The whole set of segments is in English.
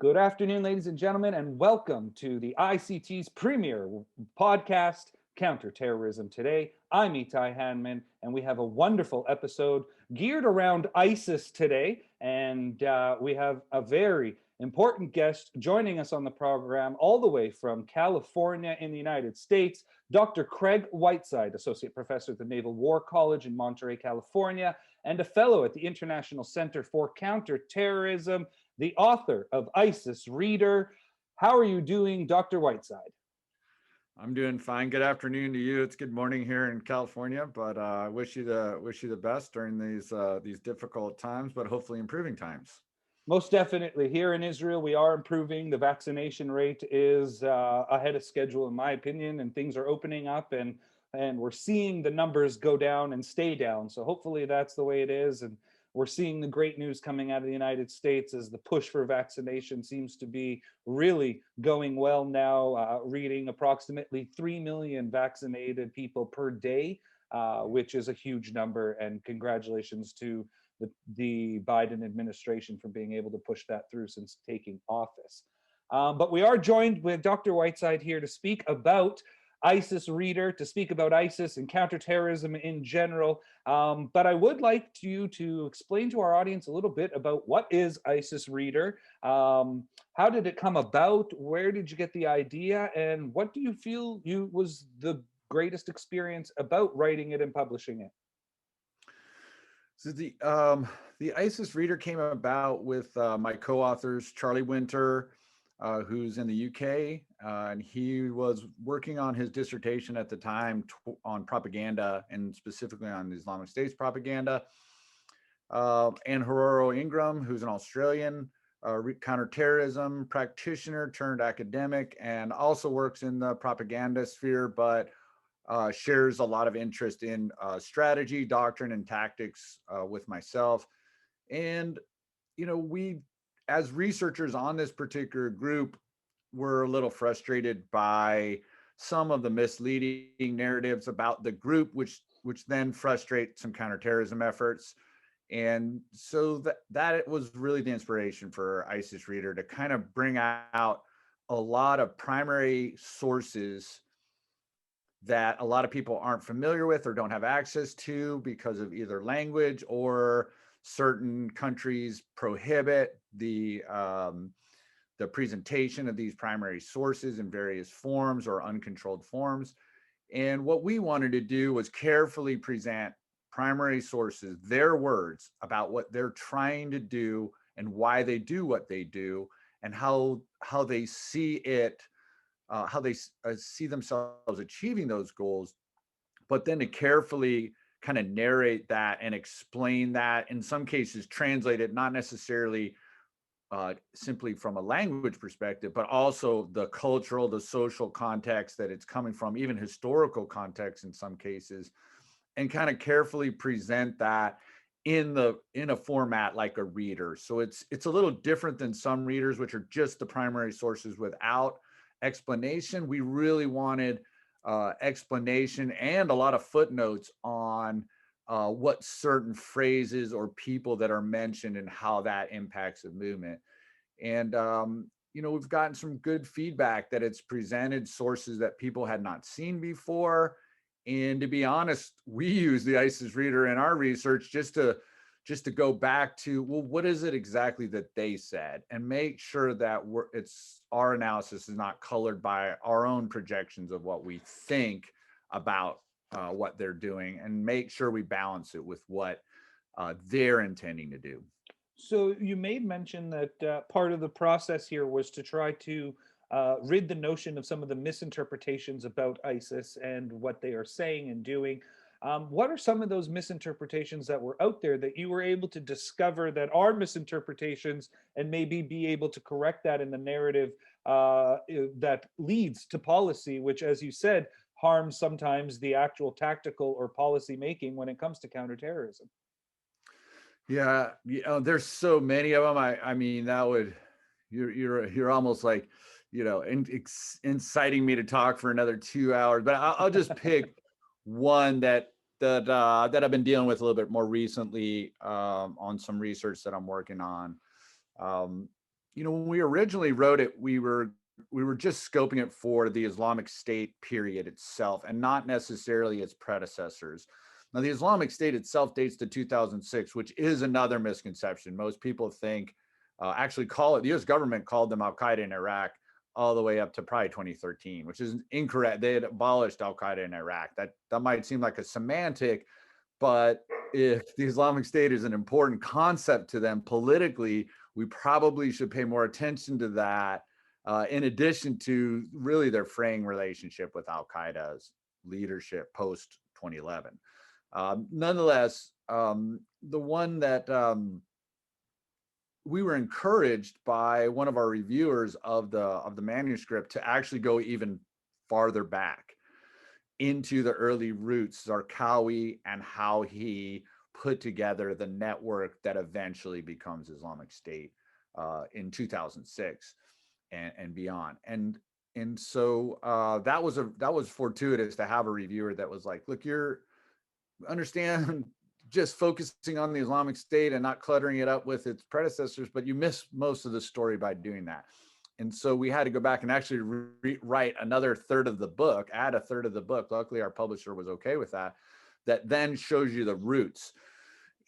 Good afternoon, ladies and gentlemen, and welcome to the ICT's premier podcast, Counter-Terrorism. Today, I'm Itai Hanman, and we have a wonderful episode geared around ISIS today. And we have a very important guest joining us on the program, all the way from California in the United States, Dr. Craig Whiteside, Associate Professor at the Naval War College in Monterey, California, and a fellow at the International Center for Counterterrorism, the author of ISIS Reader. How are you doing, Dr. Whiteside? I'm doing fine. Good afternoon to you. It's good morning here in California, but I wish you the best during these difficult times, but hopefully improving times. Most definitely. Here in Israel, we are improving. The vaccination rate is ahead of schedule, in my opinion, and things are opening up, and we're seeing the numbers go down and stay down. So hopefully that's the way it is. And we're seeing the great news coming out of the United States as the push for vaccination seems to be really going well now, reading approximately 3 million vaccinated people per day, which is a huge number. And congratulations to the Biden administration for being able to push that through since taking office. But we are joined with Dr. Whiteside here to speak about ISIS Reader, to speak about ISIS and counterterrorism in general. But I would like you to explain to our audience a little bit about what is ISIS Reader, how did it come about, where did you get the idea, and what do you feel was the greatest experience about writing it and publishing it? So the ISIS Reader came about with my co-authors, Charlie Winter, who's in the UK, and he was working on his dissertation at the time on propaganda, and specifically on the Islamic State's propaganda. And Hororo Ingram, who's an Australian counterterrorism practitioner turned academic, and also works in the propaganda sphere, but shares a lot of interest in strategy, doctrine, and tactics with myself. And, we, as researchers on this particular group, were a little frustrated by some of the misleading narratives about the group, which then frustrate some counterterrorism efforts. And so that was really the inspiration for ISIS Reader, to kind of bring out a lot of primary sources that a lot of people aren't familiar with or don't have access to because of either language or certain countries prohibit the presentation of these primary sources in various forms or uncontrolled forms. And what we wanted to do was carefully present primary sources, their words about what they're trying to do and why they do what they do, and how they see it, how they see themselves achieving those goals, but then to carefully kind of narrate that and explain that, in some cases translate it, not necessarily simply from a language perspective, but also the cultural, the social context that it's coming from, even historical context in some cases, and kind of carefully present that in a format like a reader. So it's a little different than some readers, which are just the primary sources without explanation. We really wanted explanation and a lot of footnotes on what certain phrases or people that are mentioned and how that impacts the movement. And we've gotten some good feedback that it's presented sources that people had not seen before. And to be honest, we use the ISIS Reader in our research just to go back to, well, what is it exactly that they said, and make sure that our analysis is not colored by our own projections of what we think about what they're doing, and make sure we balance it with what they're intending to do. So you made mention that part of the process here was to try to rid the notion of some of the misinterpretations about ISIS and what they are saying and doing. What are some of those misinterpretations that were out there that you were able to discover that are misinterpretations, and maybe be able to correct that in the narrative that leads to policy, which, as you said, harms sometimes the actual tactical or policy making when it comes to counterterrorism? Yeah, there's so many of them. I mean, that would, you're almost like, inciting me to talk for another 2 hours. But I'll just pick one that I've been dealing with a little bit more recently on some research that I'm working on. when we originally wrote it, we were just scoping it for the Islamic State period itself and not necessarily its predecessors. Now, the Islamic State itself dates to 2006, which is another misconception. Most people think, actually call it, the US government called them Al Qaeda in Iraq all the way up to probably 2013, which is incorrect. They had abolished Al Qaeda in Iraq. That might seem like a semantic, but if the Islamic State is an important concept to them politically, we probably should pay more attention to that, in addition to really their fraying relationship with Al Qaeda's leadership post 2011. Nonetheless, the one that we were encouraged by one of our reviewers of the manuscript to actually go even farther back into the early roots, Zarqawi, and how he put together the network that eventually becomes Islamic State in 2006 and beyond. And so that was fortuitous to have a reviewer that was like, look, you're understand just focusing on the Islamic State and not cluttering it up with its predecessors, but you miss most of the story by doing that. And so we had to go back and actually rewrite another third of the book, add a third of the book. Luckily, our publisher was okay with that. That then shows you the roots.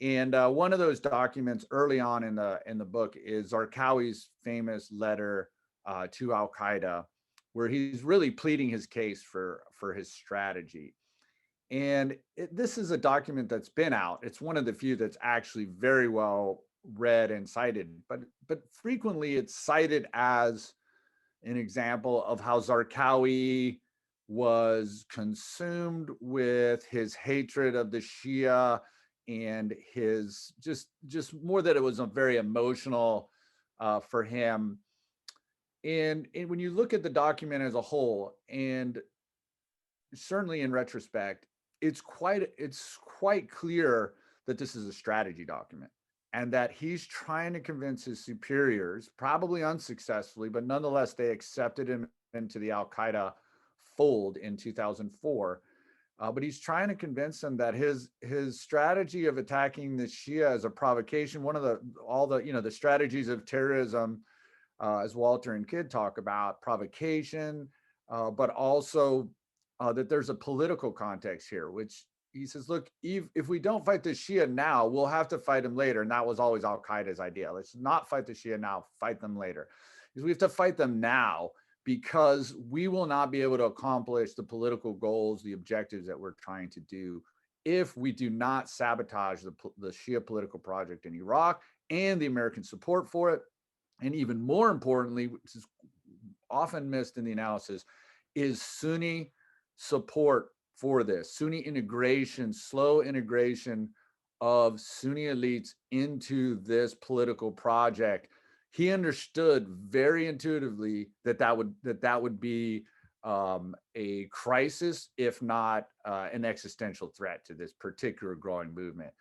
And one of those documents early on in the book is Zarqawi's famous letter to Al Qaeda, where he's really pleading his case for his strategy. And this is a document that's been out. It's one of the few that's actually very well read and cited, but frequently it's cited as an example of how Zarqawi was consumed with his hatred of the Shia and his just more that it was a very emotional for him. And when you look at the document as a whole, and certainly in retrospect, it's quite clear that this is a strategy document and that he's trying to convince his superiors, probably unsuccessfully, but nonetheless, they accepted him into the Al Qaeda fold in 2004. But he's trying to convince them that his strategy of attacking the Shia as a provocation, one of the strategies of terrorism, as Walter and Kidd talk about, provocation, but also that there's a political context here, which he says, look, if we don't fight the Shia now, we'll have to fight them later. And that was always Al Qaeda's idea. Let's not fight the Shia now, fight them later. Because we have to fight them now because we will not be able to accomplish the political goals, the objectives that we're trying to do if we do not sabotage the Shia political project in Iraq and the American support for it. And even more importantly, which is often missed in the analysis, is Sunni support for this, Sunni integration, slow integration of Sunni elites into this political project. He understood very intuitively that would be a crisis, if not an existential threat to this particular growing movement.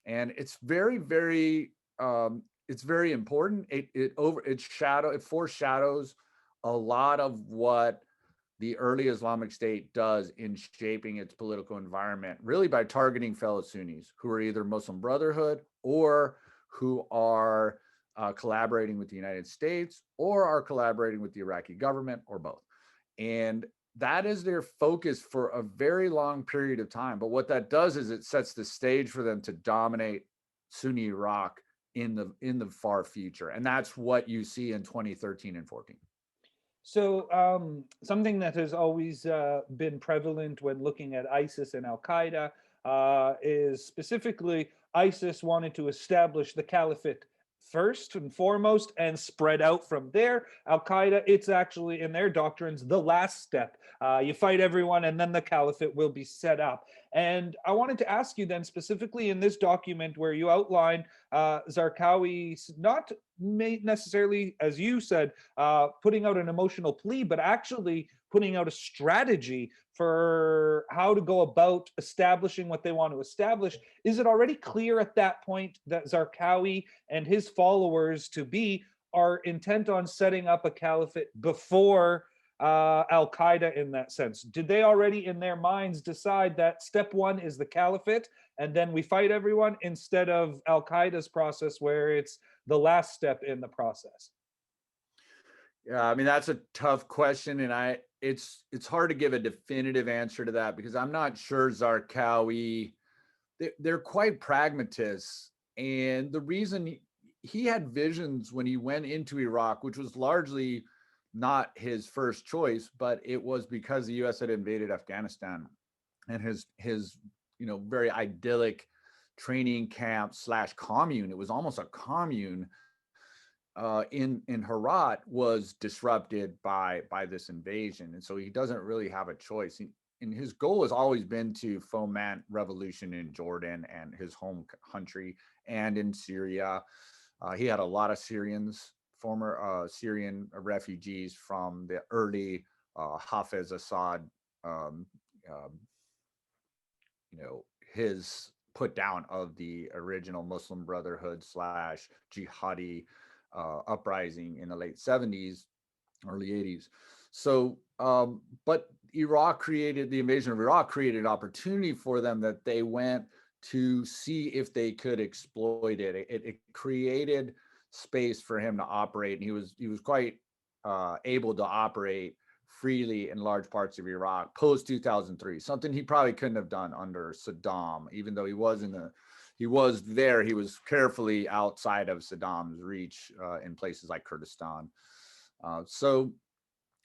And it's very, very it's very important. It foreshadows a lot of what the early Islamic State does in shaping its political environment, really by targeting fellow Sunnis who are either Muslim Brotherhood or who are collaborating with the United States or are collaborating with the Iraqi government or both. And that is their focus for a very long period of time. But what that does is it sets the stage for them to dominate Sunni Iraq in the far future. And that's what you see in 2013 and 14. So something that has always been prevalent when looking at ISIS and Al Qaeda is specifically ISIS wanted to establish the Caliphate first and foremost and spread out from there. Al Qaeda, it's actually in their doctrines the last step. You fight everyone and then the Caliphate will be set up. And I wanted to ask you then, specifically in this document where you outline Zarqawi's not necessarily, as you said, putting out an emotional plea, but actually putting out a strategy for how to go about establishing what they want to establish. Is it already clear at that point that Zarqawi and his followers to be are intent on setting up a caliphate before Al Qaeda in that sense? Did they already in their minds decide that step one is the caliphate and then we fight everyone, instead of Al Qaeda's process where it's the last step in the process? Yeah, I mean that's a tough question, and it's hard to give a definitive answer to that because I'm not sure Zarqawi. They're quite pragmatists, and the reason he had visions when he went into Iraq, which was largely not his first choice, but it was because the U.S. had invaded Afghanistan, and his very idyllic training camp slash commune. It was almost a commune in Herat was disrupted by this invasion, and so he doesn't really have a choice. And his goal has always been to foment revolution in Jordan and his home country and in Syria. He had a lot of former Syrian refugees from the early Hafez Assad, um, uh, his put down of the original Muslim Brotherhood slash jihadi uprising in the late 70s, early 80s. So, but the invasion of Iraq created an opportunity for them that they went to see if they could exploit it. It created space for him to operate, and he was quite able to operate freely in large parts of Iraq post 2003, something he probably couldn't have done under Saddam, even though he was there. He was carefully outside of Saddam's reach in places like Kurdistan. So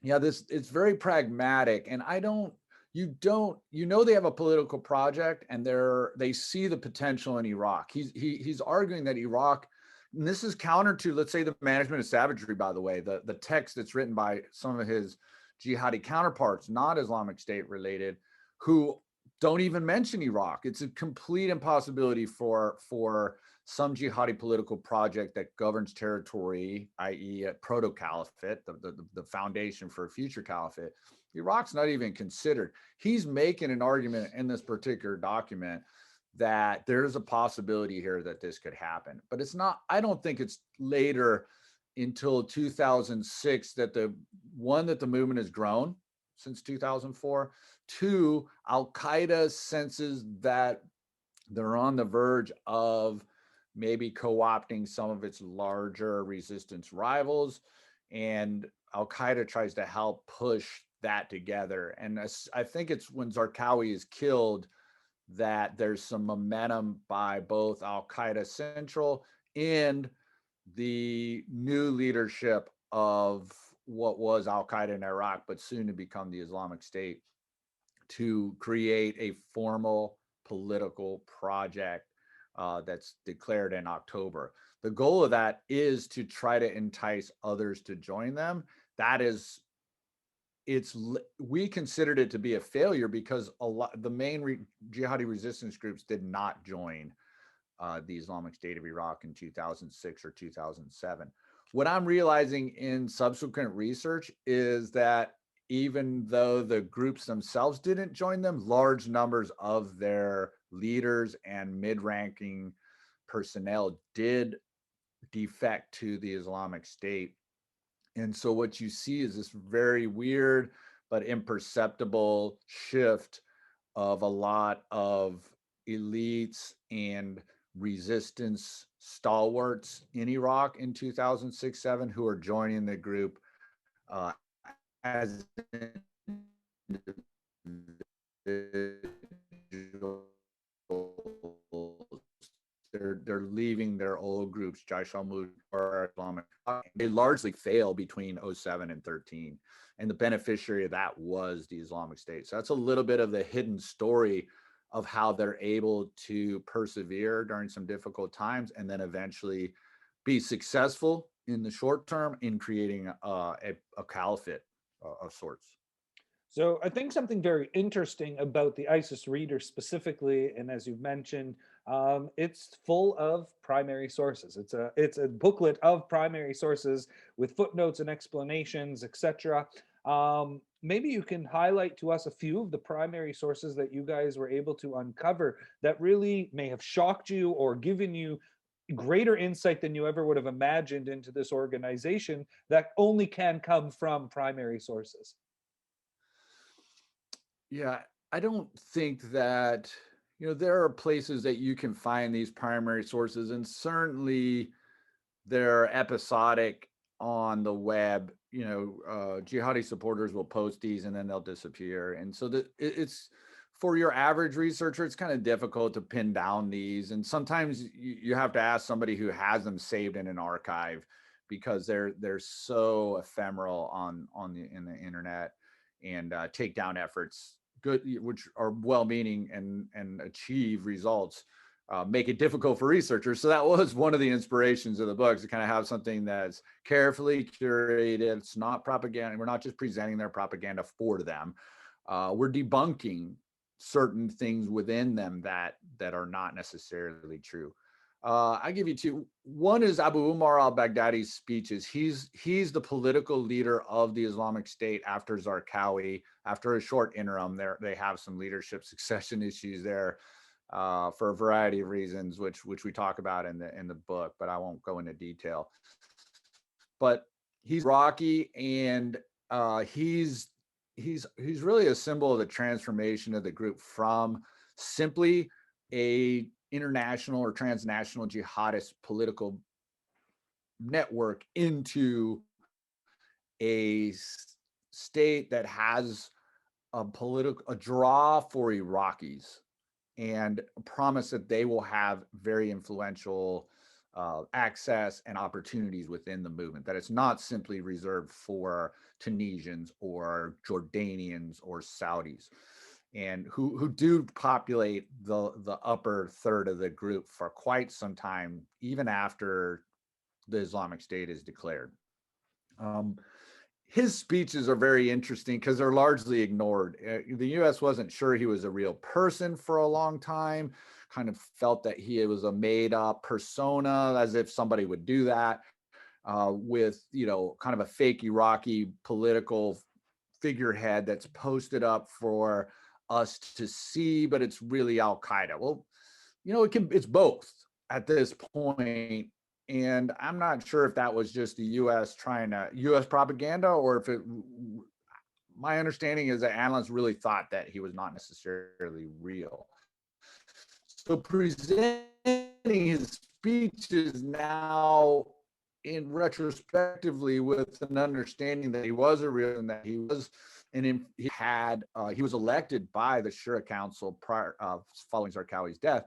yeah, it's very pragmatic, and they have a political project, and they see the potential in Iraq. He's arguing that Iraq, and this is counter to, let's say, the management of savagery, by the way, the text that's written by some of his jihadi counterparts, not Islamic State related, who don't even mention Iraq. It's a complete impossibility for some jihadi political project that governs territory, i.e., a proto-caliphate, the foundation for a future caliphate. Iraq's not even considered. He's making an argument in this particular document that there's a possibility here that this could happen, but it's not. I don't think it's later until 2006 that the movement has grown since 2004. Two, Al Qaeda senses that they're on the verge of maybe co-opting some of its larger resistance rivals, and Al Qaeda tries to help push that together. And I think it's when Zarqawi is killed that there's some momentum by both Al Qaeda Central and the new leadership of what was Al Qaeda in Iraq, but soon to become the Islamic State, to create a formal political project that's declared in October. The goal of that is to try to entice others to join them. That is, we considered it to be a failure because the main jihadi resistance groups did not join the Islamic State of Iraq in 2006 or 2007. What I'm realizing in subsequent research is that even though the groups themselves didn't join them, large numbers of their leaders and mid-ranking personnel did defect to the Islamic State. And so what you see is this very weird but imperceptible shift of a lot of elites and resistance stalwarts in Iraq in 2006-7 who are joining the group as they're leaving their old groups, Jaish al-Mulk or Islamic. They largely fail between 07 and 13. And the beneficiary of that was the Islamic State. So that's a little bit of the hidden story of how they're able to persevere during some difficult times and then eventually be successful in the short term in creating a caliphate of sorts. So I think something very interesting about the ISIS reader specifically, and as you mentioned, it's full of primary sources. It's a booklet of primary sources with footnotes and explanations, etc. Maybe you can highlight to us a few of the primary sources that you guys were able to uncover that really may have shocked you or given you greater insight than you ever would have imagined into this organization that only can come from primary sources. Yeah, I don't think that, there are places that you can find these primary sources, and certainly they're episodic on the web, jihadi supporters will post these and then they'll disappear. And so it's for your average researcher, it's kind of difficult to pin down these. And sometimes you have to ask somebody who has them saved in an archive because they're so ephemeral in the internet, and takedown efforts, good, which are well-meaning and achieve results, make it difficult for researchers. So that was one of the inspirations of the books, to kind of have something that's carefully curated. It's not propaganda. We're not just presenting their propaganda for them. We're debunking certain things within them that are not necessarily true. I give you two. One is Abu Umar al-Baghdadi's speeches. He's the political leader of the Islamic State after Zarqawi. After a short interim, they have some leadership succession issues there, for a variety of reasons, which we talk about in the book, but I won't go into detail. But he's Iraqi, and he's really a symbol of the transformation of the group from simply a international or transnational jihadist political network into a state that has a draw for Iraqis, and a promise that they will have very influential access and opportunities within the movement, that it's not simply reserved for Tunisians or Jordanians or Saudis, and who do populate the upper third of the group for quite some time, even after the Islamic State is declared. His speeches are very interesting because they're largely ignored. The US wasn't sure he was a real person for a long time, kind of felt that he was a made up persona, as if somebody would do that, with, kind of a fake Iraqi political figurehead that's posted up for us to see, but it's really Al Qaeda. Well, it's both at this point. And I'm not sure if that was just the US propaganda, or if my understanding is that analysts really thought that he was not necessarily real. So presenting his speeches now in retrospectively with an understanding that he was a real, and that he was, and he was elected by the Shura Council prior, following Zarqawi's death.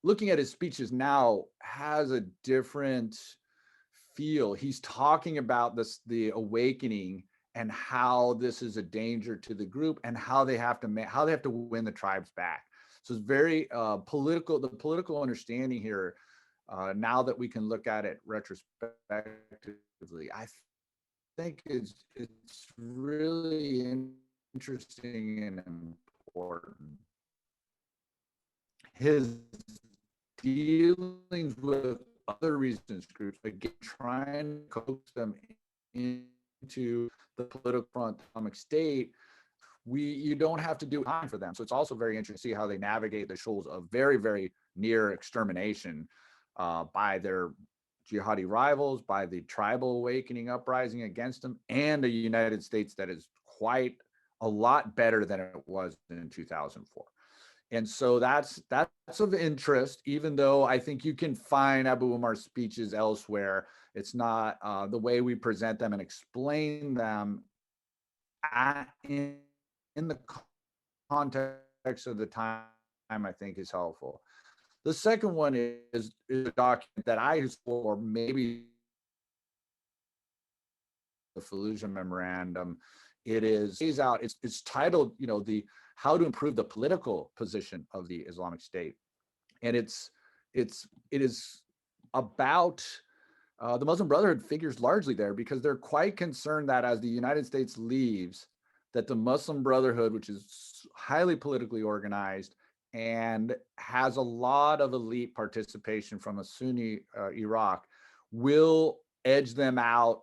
Looking at his speeches now has a different feel. He's talking about the awakening, and how this is a danger to the group, and how they have to win the tribes back. So it's very political. The political understanding here, now that we can look at it retrospectively, I think it's really interesting and important. His dealings with other resistance groups, again, trying to coax them into the political front Islamic State, you don't have to do time for them. So it's also very interesting to see how they navigate the shoals of very, very near extermination by their jihadi rivals, by the tribal awakening uprising against them, and a United States that is quite a lot better than it was in 2004. And so that's of interest, even though I think you can find Abu Umar's speeches elsewhere. It's not the way we present them and explain them in the context of the time, I think, is helpful. The second one is a document that I use for maybe the Fallujah Memorandum. It's titled, the how to improve the political position of the Islamic State. And it is about the Muslim Brotherhood figures largely there, because they're quite concerned that as the United States leaves, that the Muslim Brotherhood, which is highly politically organized and has a lot of elite participation from a Sunni Iraq, will edge them out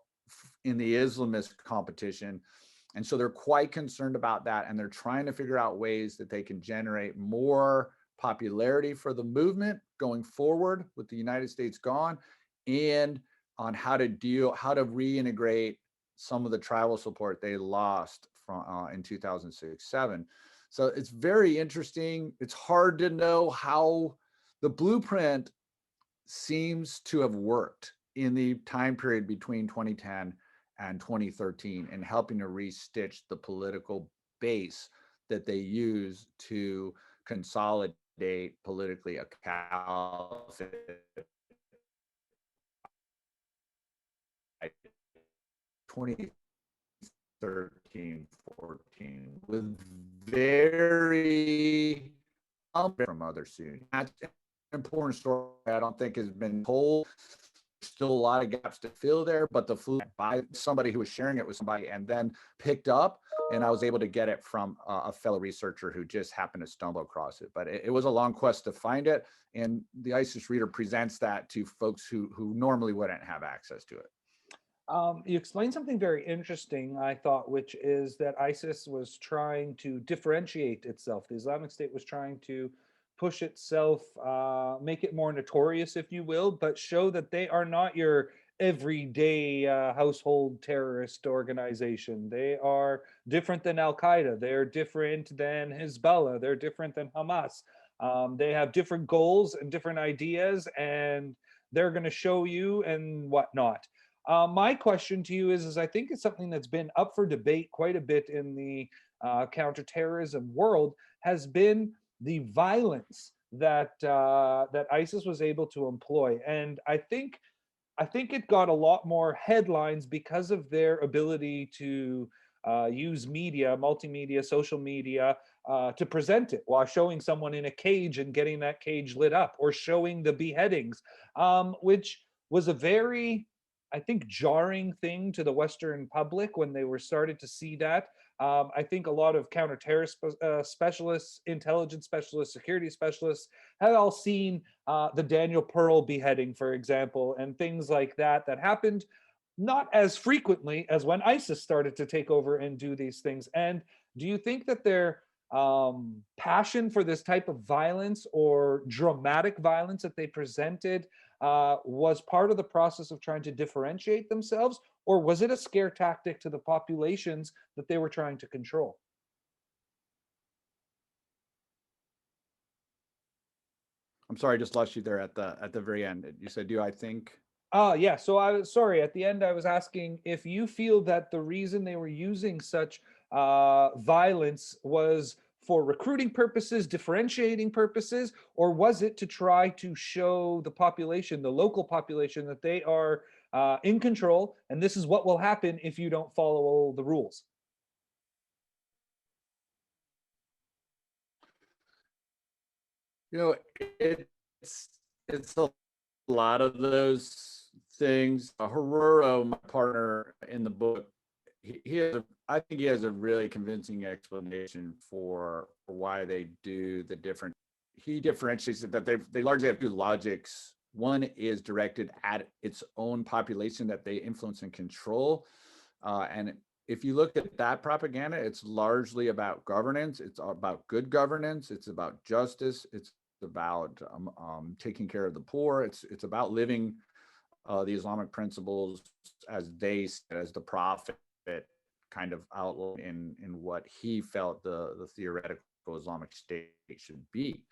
in the Islamist competition. And so they're quite concerned about that, and they're trying to figure out ways that they can generate more popularity for the movement going forward with the United States gone, and on how to reintegrate some of the tribal support they lost from in 2006-07. So it's very interesting. It's hard to know how the blueprint seems to have worked. in the time period between 2010 and 2013 and helping to restitch the political base that they use to consolidate politically a caliphate 2013, 14 with very from other students. That's an important story I don't think has been told. Still a lot of gaps to fill there, but the flu by somebody who was sharing it with somebody and then picked up, and I was able to get it from a fellow researcher who just happened to stumble across it. But it was a long quest to find it, and the ISIS reader presents that to folks who normally wouldn't have access to it. You explained something very interesting, I thought, which is that ISIS was trying to differentiate itself. The Islamic State was trying to push itself, make it more notorious, if you will, but show that they are not your everyday household terrorist organization. They are different than Al Qaeda. They're different than Hezbollah. They're different than Hamas. They have different goals and different ideas, and they're going to show you and whatnot. My question to you is I think it's something that's been up for debate quite a bit in the counterterrorism world, has been the violence that that ISIS was able to employ, and I think it got a lot more headlines because of their ability to use media, multimedia, social media, to present it while showing someone in a cage and getting that cage lit up, or showing the beheadings, which was a very, I think, jarring thing to the Western public when they were started to see that. I think a lot of counter-terrorist specialists, intelligence specialists, security specialists had all seen the Daniel Pearl beheading, for example, and things like that that happened not as frequently as when ISIS started to take over and do these things. And do you think that their passion for this type of violence or dramatic violence that they presented was part of the process of trying to differentiate themselves, or was it a scare tactic to the populations that they were trying to control? I'm sorry, I just lost you there at the very end. You said, "Do I think?" Yeah. So I was sorry. At the end, I was asking if you feel that the reason they were using such violence was for recruiting purposes, differentiating purposes, or was it to try to show the population, the local population, that they are in control, and this is what will happen if you don't follow the rules? You know, it's it's a lot of those things. Haruro, my partner in the book, he has I think he has a really convincing explanation for why they do the different. He differentiates it that they largely have two logics. One is directed at its own population that they influence and control, and if you look at that propaganda, it's largely about governance. It's about good governance. It's about justice. It's about taking care of the poor. It's about living the Islamic principles as they as the prophet kind of outlined in what he felt the theoretical Islamic State should be.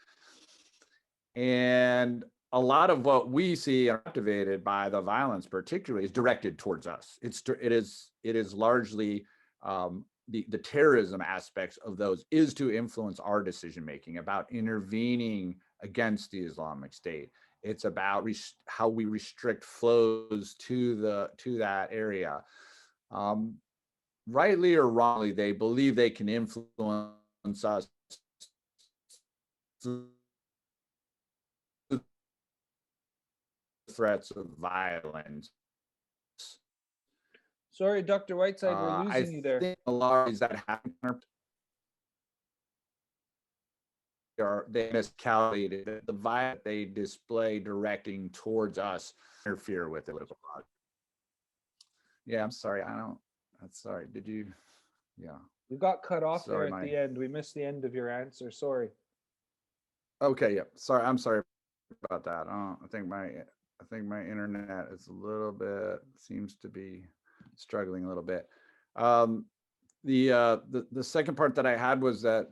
And a lot of what we see activated by the violence, particularly, is directed towards us. It is largely the terrorism aspects of those is to influence our decision making about intervening against the Islamic State. It's about how we restrict flows to that area. Rightly or wrongly, they believe they can influence us through threats of violence. Sorry, Dr. Whiteside, we're I losing you there. think a lot of that happen are they miscalculated the violence they display directing towards us interfere with it. Yeah, I'm sorry. I don't. That's sorry. Did you? Yeah. You got cut off there Sorry, at the end. We missed the end of your answer. Sorry. Okay. Yeah. Sorry. I'm sorry about that. I think my internet is a little bit seems to be struggling a little bit. The second part that I had was that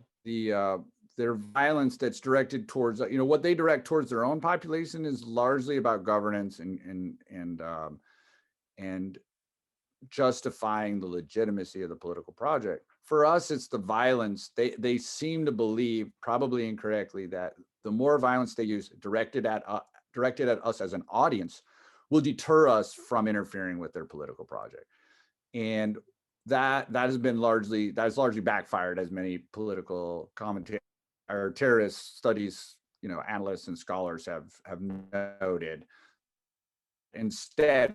their violence that's directed towards, what they direct towards their own population is largely about governance and justifying the legitimacy of the political project. For us, it's the violence. They seem to believe, probably incorrectly, that the more violence they use directed at us as an audience will deter us from interfering with their political project. And that has largely backfired, as many political commentators or terrorist studies, analysts and scholars have noted. Instead,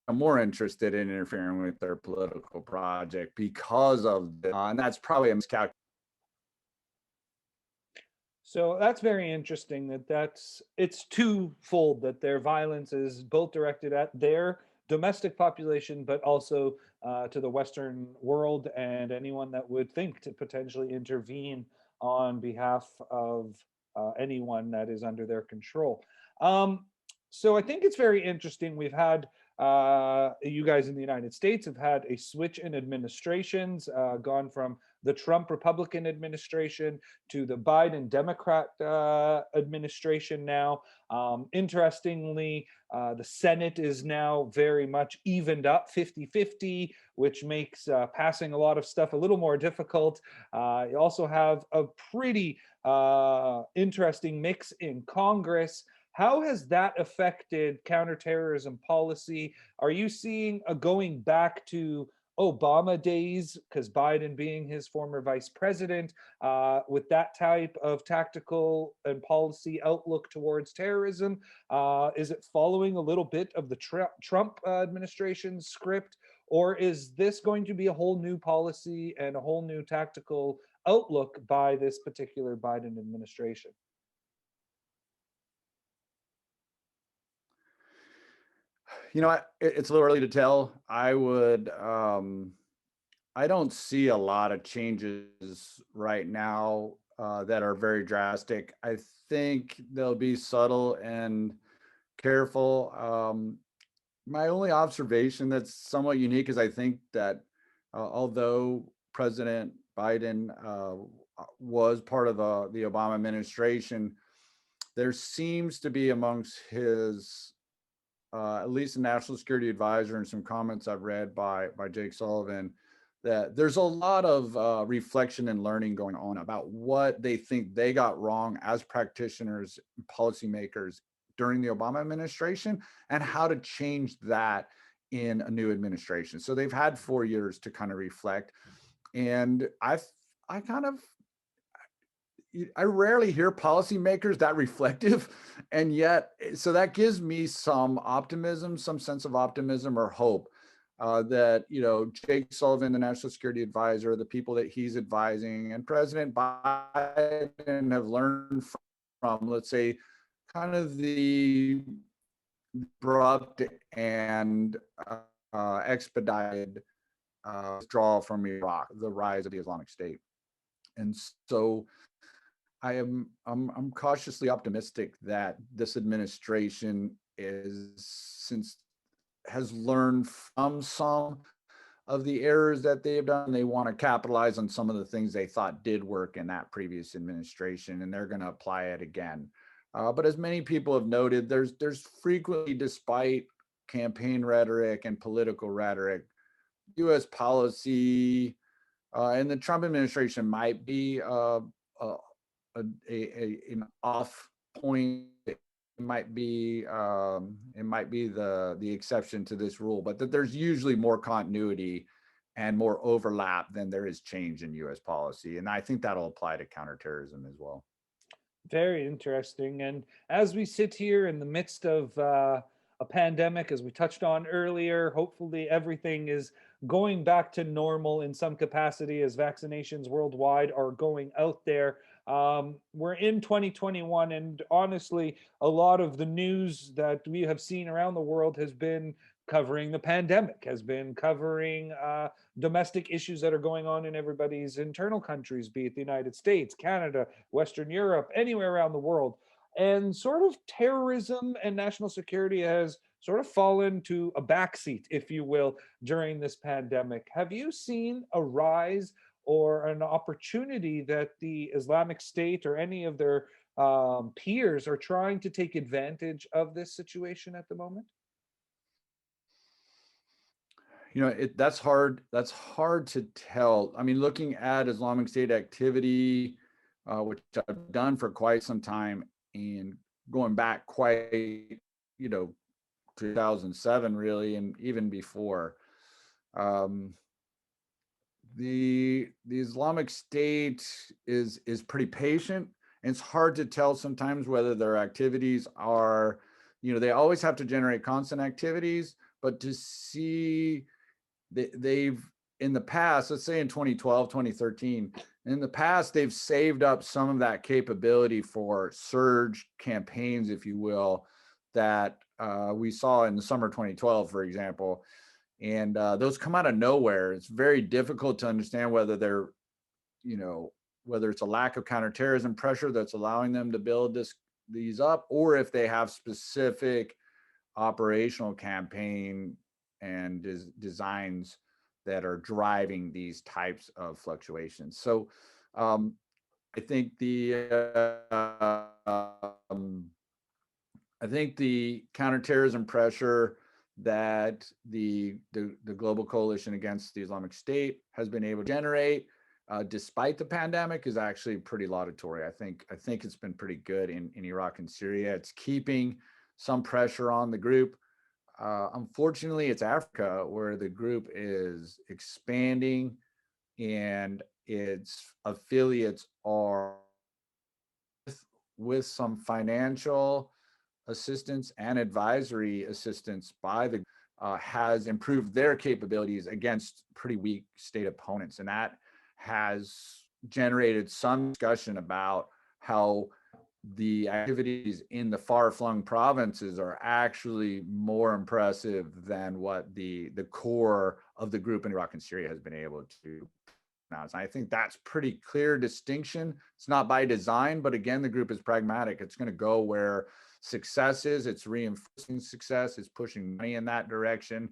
I'm more interested in interfering with their political project because of and that's probably a miscalculation. So that's very interesting it's twofold, that their violence is both directed at their domestic population, but also to the Western world and anyone that would think to potentially intervene on behalf of anyone that is under their control. Um, so I think it's very interesting. We've had you guys in the United States have had a switch in administrations, gone from the Trump Republican administration to the Biden Democrat administration now. Interestingly, the Senate is now very much evened up 50-50, which makes passing a lot of stuff a little more difficult. You also have a pretty interesting mix in Congress. How has that affected counterterrorism policy? Are you seeing a going back to Obama days, because Biden being his former vice president, with that type of tactical and policy outlook towards terrorism? Is it following a little bit of the Trump administration's script, or is this going to be a whole new policy and a whole new tactical outlook by this particular Biden administration? It's a little early to tell. I don't see a lot of changes right now that are very drastic. I think they'll be subtle and careful. My only observation that's somewhat unique is I think that although President Biden was part of the Obama administration, there seems to be amongst his at least a national security advisor and some comments I've read by Jake Sullivan, that there's a lot of reflection and learning going on about what they think they got wrong as practitioners, policymakers during the Obama administration, and how to change that in a new administration. So they've had 4 years to kind of reflect, and I kind of I rarely hear policymakers that reflective, and yet, so that gives me some optimism, some sense of optimism or hope that Jake Sullivan, the National Security Advisor, the people that he's advising, and President Biden have learned from, let's say, kind of the abrupt and expedited withdrawal from Iraq, the rise of the Islamic State, and so. I'm cautiously optimistic that this administration has learned from some of the errors that they have done. They want to capitalize on some of the things they thought did work in that previous administration, and they're going to apply it again. But as many people have noted, there's frequently, despite campaign rhetoric and political rhetoric, U.S. policy and the Trump administration might be an off point. It might be the exception to this rule, but that there's usually more continuity and more overlap than there is change in U.S. policy, and I think that'll apply to counterterrorism as well. Very interesting. And as we sit here in the midst of a pandemic, as we touched on earlier, hopefully everything is going back to normal in some capacity as vaccinations worldwide are going out there. We're in 2021, and honestly, a lot of the news that we have seen around the world has been covering the pandemic, has been covering domestic issues that are going on in everybody's internal countries, be it the United States, Canada, Western Europe, anywhere around the world. And sort of terrorism and national security has sort of fallen to a backseat, if you will, during this pandemic. Have you seen a rise or an opportunity that the Islamic State or any of their peers are trying to take advantage of this situation at the moment? That's hard. That's hard to tell. I mean, looking at Islamic State activity, which I've done for quite some time, and going back quite, 2007 really, and even before. Um, the Islamic State is pretty patient, and it's hard to tell sometimes whether their activities are, they always have to generate constant activities, but to see they've in the past, let's say in 2012, 2013, in the past, they've saved up some of that capability for surge campaigns, if you will, that we saw in the summer 2012, for example. And those come out of nowhere. It's very difficult to understand whether they're, whether it's a lack of counterterrorism pressure that's allowing them to build these up, or if they have specific operational campaign and designs that are driving these types of fluctuations. So I think the counterterrorism pressure that the global coalition against the Islamic State has been able to generate, despite the pandemic, is actually pretty laudatory. I think it's been pretty good in Iraq and Syria. It's keeping some pressure on the group. Unfortunately, it's Africa where the group is expanding, and its affiliates are with some financial assistance and advisory assistance by the has improved their capabilities against pretty weak state opponents, and that has generated some discussion about how the activities in the far-flung provinces are actually more impressive than what the core of the group in Iraq and Syria has been able to announce. I think that's pretty clear distinction. It's not by design, but again, the group is pragmatic. It's going to go where success is. It's reinforcing success. It's pushing money in that direction.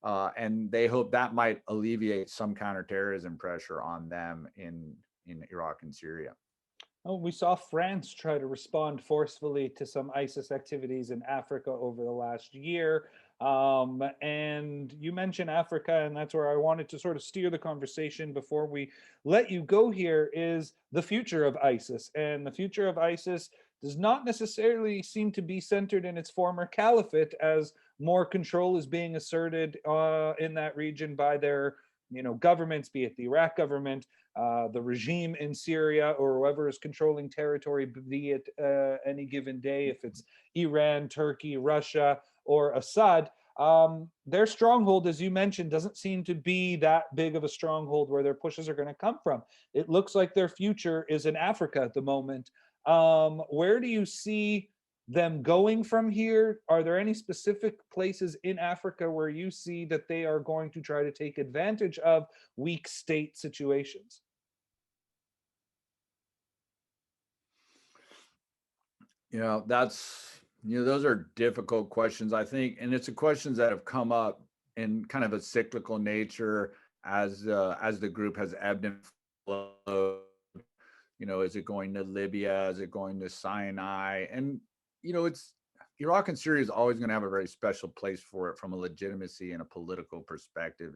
And they hope that might alleviate some counterterrorism pressure on them in Iraq and Syria. Oh, we saw France try to respond forcefully to some ISIS activities in Africa over the last year. And you mentioned Africa, and that's where I wanted to sort of steer the conversation before we let you go here, is the future of ISIS. And the future of ISIS does not necessarily seem to be centered in its former caliphate, as more control is being asserted in that region by their governments, be it the Iraq government, the regime in Syria, or whoever is controlling territory, be it any given day, if it's Iran, Turkey, Russia, or Assad. Their stronghold, as you mentioned, doesn't seem to be that big of a stronghold where their pushes are going to come from. It looks like their future is in Africa at the moment. Where do you see them going from here? Are there any specific places in Africa where you see that they are going to try to take advantage of weak state situations? Those are difficult questions, I think, and it's the questions that have come up in kind of a cyclical nature as the group has ebbed and flowed. Is it going to Libya? Is it going to Sinai? And it's Iraq and Syria is always going to have a very special place for it from a legitimacy and a political perspective.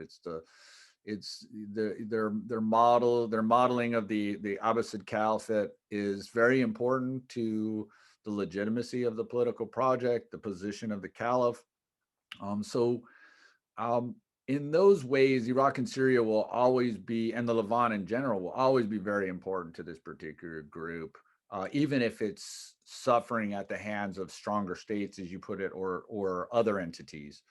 Their modeling of the Abbasid Caliphate is very important to the legitimacy of the political project, the position of the Caliph. In those ways, Iraq and Syria will always be, and the Levant in general, will always be very important to this particular group, even if it's suffering at the hands of stronger states, as you put it, or other entities.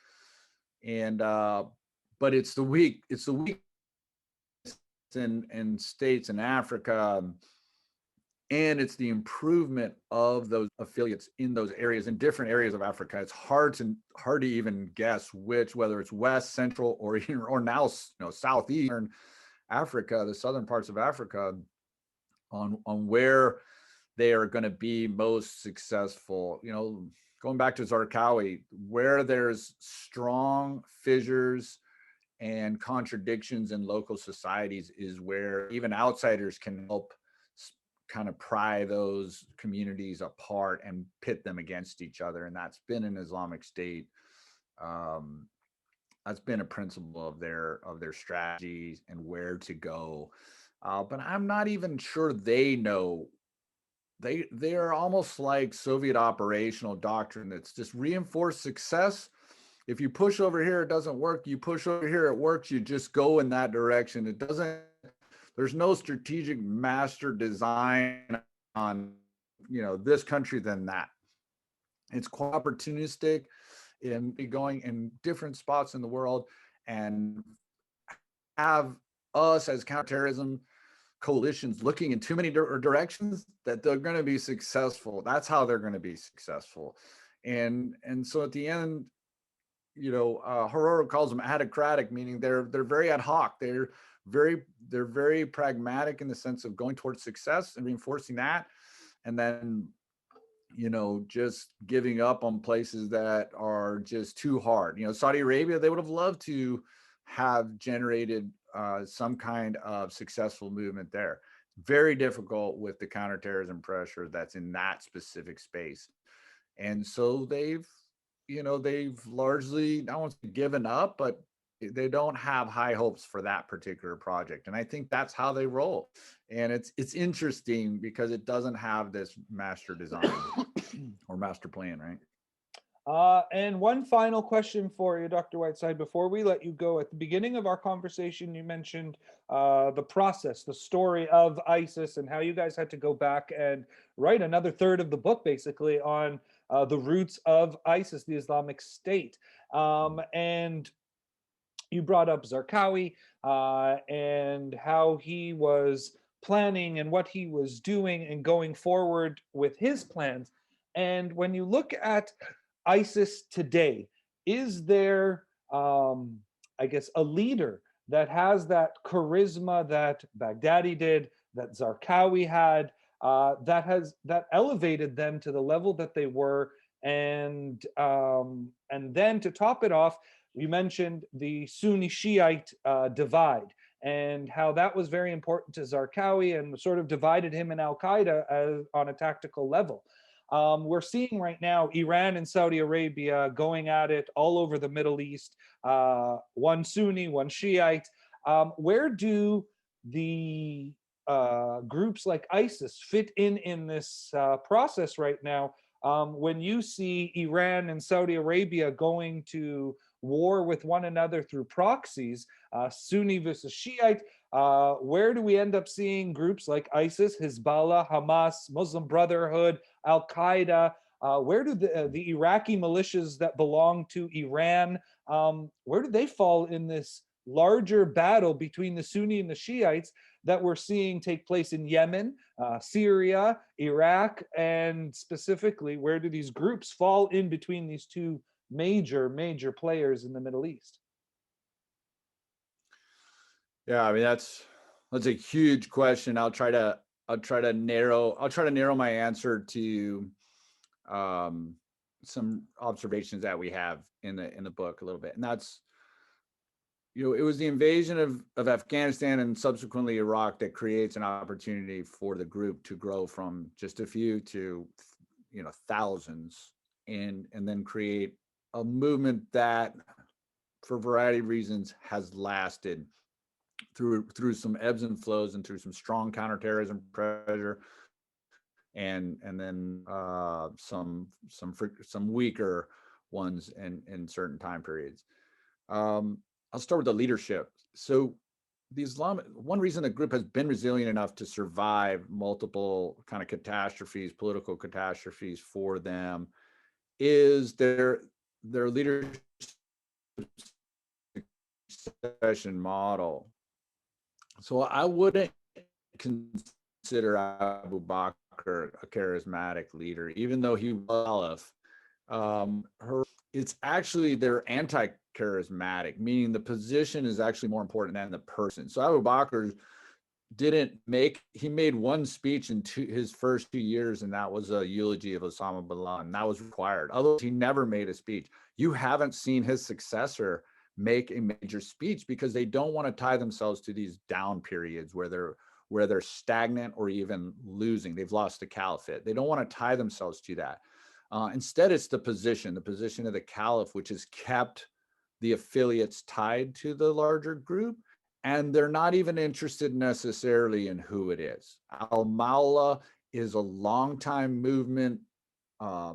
And but it's the weak in states in Africa, and it's the improvement of those affiliates in those areas, in different areas of Africa. It's hard to even guess whether it's West, Central, or now Southeastern Africa, the southern parts of Africa, on where they are going to be most successful. You know, going back to Zarqawi, where there's strong fissures and contradictions in local societies is where even outsiders can help kind of pry those communities apart and pit them against each other. And that's been an Islamic State. That's been a principle of their strategies and where to go. But I'm not even sure they know. They are almost like Soviet operational doctrine that's just reinforced success. If you push over here, it doesn't work. You push over here, it works. You just go in that direction. It doesn't. There's no strategic master design on, you know, this country than that. It's quite opportunistic in going in different spots in the world and have us as counterterrorism coalitions looking in too many directions that they're going to be successful. That's how they're going to be successful. And so at the end, you know, Haroro calls them adhocratic, meaning they're very ad hoc. They're very pragmatic in the sense of going towards success and reinforcing that, and then, you know, just giving up on places that are just too hard. You know, Saudi Arabia, they would have loved to have generated some kind of successful movement there. Very difficult with the counterterrorism pressure that's in that specific space. And so they've largely, I won't say given up, but they don't have high hopes for that particular project. And I think that's how they roll. And it's interesting because it doesn't have this master design or master plan, right? And one final question for you, Dr. Whiteside, before we let you go. At the beginning of our conversation, you mentioned the process, the story of ISIS, and how you guys had to go back and write another third of the book, basically, on the roots of ISIS, the Islamic State. And you brought up Zarqawi and how he was planning and what he was doing and going forward with his plans. And when you look at ISIS today, is there, I guess, a leader that has that charisma that Baghdadi did, that Zarqawi had, that elevated them to the level that they were, and then to top it off, you mentioned the Sunni Shiite divide and how that was very important to Zarqawi and sort of divided him and Al Qaeda on a tactical level. We're seeing right now Iran and Saudi Arabia going at it all over the Middle East, one Sunni, one Shiite. Where do the groups like ISIS fit in this process right now? When you see Iran and Saudi Arabia going to war with one another through proxies, Sunni versus Shiite, where do we end up seeing groups like ISIS, Hezbollah, Hamas, Muslim Brotherhood, Al Qaeda? Where do the Iraqi militias that belong to Iran, where do they fall in this larger battle between the Sunni and the Shiites that we're seeing take place in Yemen, Syria, Iraq, and specifically, where do these groups fall in between these two major players in the Middle East? Yeah, I mean that's a huge question. I'll try to narrow my answer to some observations that we have in the book a little bit. And that's, you know, it was the invasion of Afghanistan and subsequently Iraq that creates an opportunity for the group to grow from just a few to, you know, thousands, and then create a movement that, for a variety of reasons, has lasted through some ebbs and flows and through some strong counterterrorism pressure, and then some weaker ones in certain time periods. I'll start with the leadership. So the one reason the group has been resilient enough to survive multiple kind of catastrophes, political catastrophes for them, is their leadership succession model. So I wouldn't consider Abu Bakr a charismatic leader, even though he was it's actually they're anti-charismatic, meaning the position is actually more important than the person. So Abu Bakr he made one speech in his first 2 years, and that was a eulogy of Osama bin Laden. That was required. Otherwise, he never made a speech. You haven't seen his successor make a major speech because they don't want to tie themselves to these down periods where they're stagnant or even losing. They've lost the caliphate. They don't want to tie themselves to that. Instead, it's the position of the caliph, which has kept the affiliates tied to the larger group. And they're not even interested necessarily in who it is. Al-Mawla is a longtime movement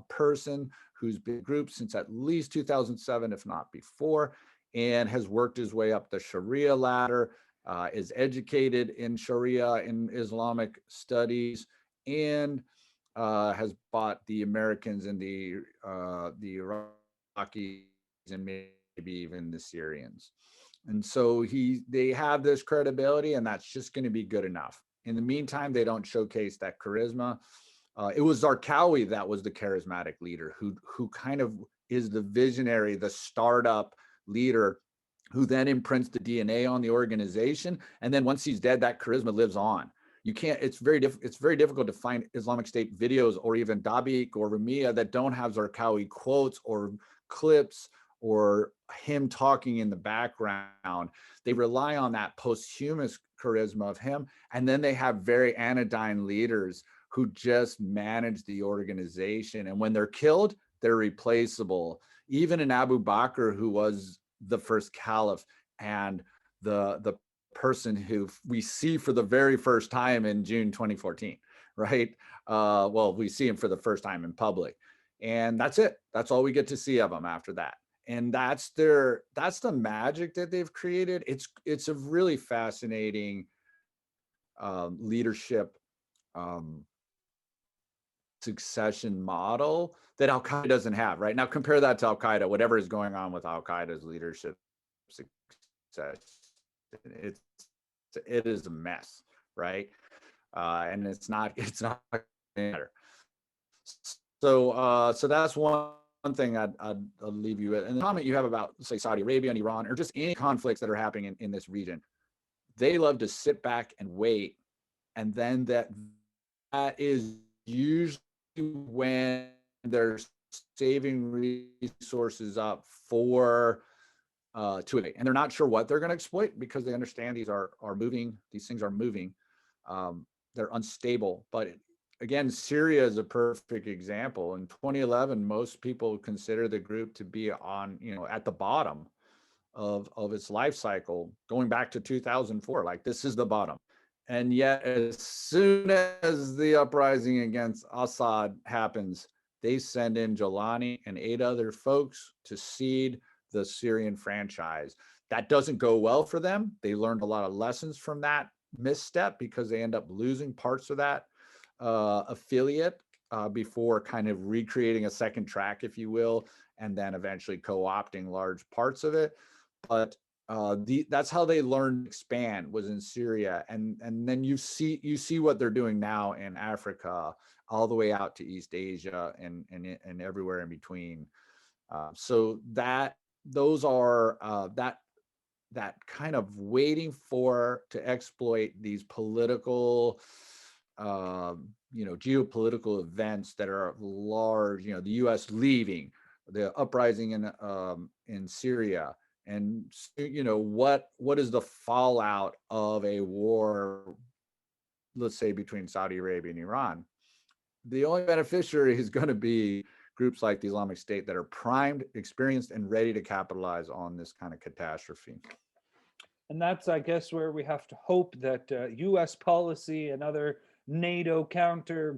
person who's been group since at least 2007, if not before, and has worked his way up the Sharia ladder, is educated in Sharia in Islamic studies, and has bought the Americans and the Iraqis and maybe even the Syrians. And so they have this credibility, and that's just going to be good enough. In the meantime, they don't showcase that charisma. It was Zarqawi that was the charismatic leader who kind of is the visionary, the startup leader, who then imprints the DNA on the organization. And then once he's dead, that charisma lives on. You can't. It's very difficult to find Islamic State videos or even Dabiq or Rumiyah that don't have Zarqawi quotes or clips or him talking in the background. They rely on that posthumous charisma of him. And then they have very anodyne leaders who just manage the organization. And when they're killed, they're replaceable. Even in Abu Bakr, who was the first caliph and the person who we see for the very first time in June 2014, right? Well, we see him for the first time in public. And that's it. That's all we get to see of him after that. And that's the magic that they've created. It's a really fascinating leadership succession model that Al-Qaeda doesn't have. Right now, compare that to Al-Qaeda. Whatever is going on with Al-Qaeda's leadership success, it is a mess, right? And it's not matter. So that's one thing I'll leave you with. And the comment you have about, say, Saudi Arabia and Iran, or just any conflicts that are happening in this region, they love to sit back and wait. And then that is usually when they're saving resources up for to it. And they're not sure what they're going to exploit because they understand these are moving. These things are moving. They're unstable. But again, Syria is a perfect example. In 2011, most people consider the group to be on, at the bottom of its life cycle, going back to 2004. Like, this is the bottom. And yet, as soon as the uprising against Assad happens, they send in Jolani and 8 other folks to seed the Syrian franchise. That doesn't go well for them. They learned a lot of lessons from that misstep because they end up losing parts of that affiliate before kind of recreating a second track, if you will, and then eventually co-opting large parts of it. But that's how they learned to expand, was in Syria, and then you see what they're doing now in Africa, all the way out to East Asia and everywhere in between. So that those are that kind of waiting to exploit these political, geopolitical events that are large. The U.S. leaving, the uprising in Syria. And what is the fallout of a war, let's say, between Saudi Arabia and Iran? The only beneficiary is going to be groups like the Islamic State that are primed, experienced, and ready to capitalize on this kind of catastrophe. And that's, I guess, where we have to hope that U.S. policy and other NATO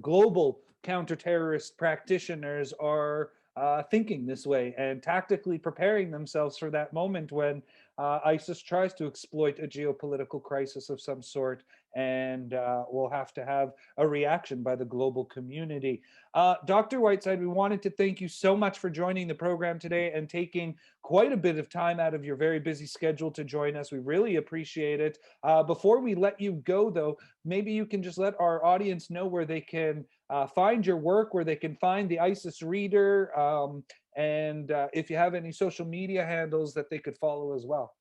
global counter-terrorist practitioners are thinking this way and tactically preparing themselves for that moment when ISIS tries to exploit a geopolitical crisis of some sort, and we'll have to have a reaction by the global community. Dr. Whiteside, we wanted to thank you so much for joining the program today and taking quite a bit of time out of your very busy schedule to join us. We really appreciate it. Before we let you go, though, maybe you can just let our audience know where they can find your work, where they can find the ISIS Reader, and if you have any social media handles that they could follow as well.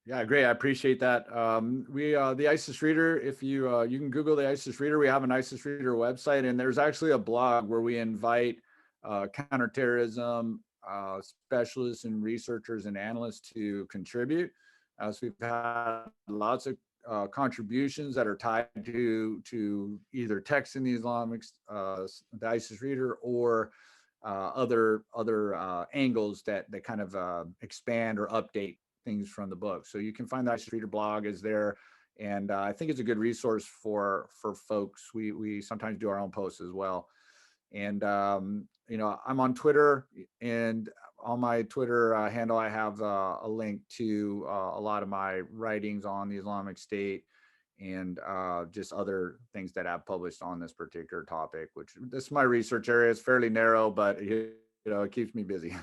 Yeah, great. I appreciate that. The ISIS Reader, if you can Google the ISIS Reader, we have an ISIS Reader website, and there's actually a blog where we invite counterterrorism specialists and researchers and analysts to contribute. So we've had lots of contributions that are tied to either text in the the ISIS Reader, or other angles that kind of expand or update things from the book. So you can find the ISIS Reader blog is there, and I think it's a good resource for folks. We sometimes do our own posts as well, and I'm on Twitter, and on my Twitter handle I have a link to a lot of my writings on the Islamic State, and just other things that I've published on this particular topic. Which this is my research area. It's fairly narrow, but it keeps me busy.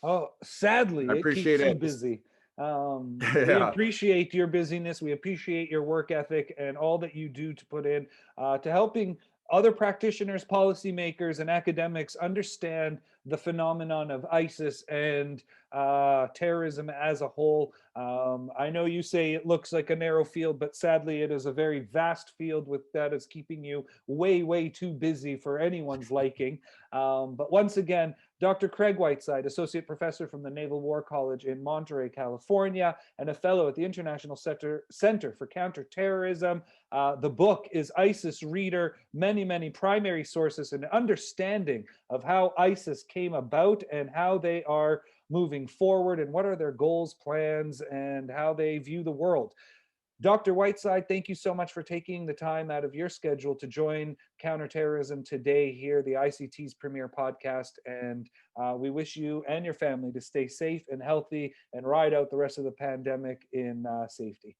Oh, sadly, I it appreciate keeps you it. busy. We Yeah. appreciate your busyness. We appreciate your work ethic and all that you do to put in to helping other practitioners, policymakers, and academics understand the phenomenon of ISIS and terrorism as a whole. I know you say it looks like a narrow field, but sadly, it is a very vast field with that is keeping you way, way too busy for anyone's liking. But once again, Dr. Craig Whiteside, Associate Professor from the Naval War College in Monterey, California, and a Fellow at the International Center for Counterterrorism. The book is ISIS Reader, many, many primary sources and understanding of how ISIS came about and how they are moving forward and what are their goals, plans, and how they view the world. Dr. Whiteside, thank you so much for taking the time out of your schedule to join Counterterrorism today here, the ICT's premier podcast. And we wish you and your family to stay safe and healthy and ride out the rest of the pandemic in safety.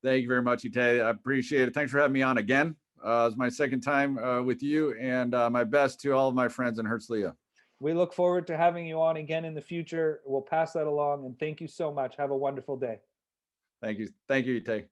Thank you very much, Itay. I appreciate it. Thanks for having me on again. It's my second time with you, and my best to all of my friends in Herzliya. We look forward to having you on again in the future. We'll pass that along, and thank you so much. Have a wonderful day. Thank you. Thank you, Itay.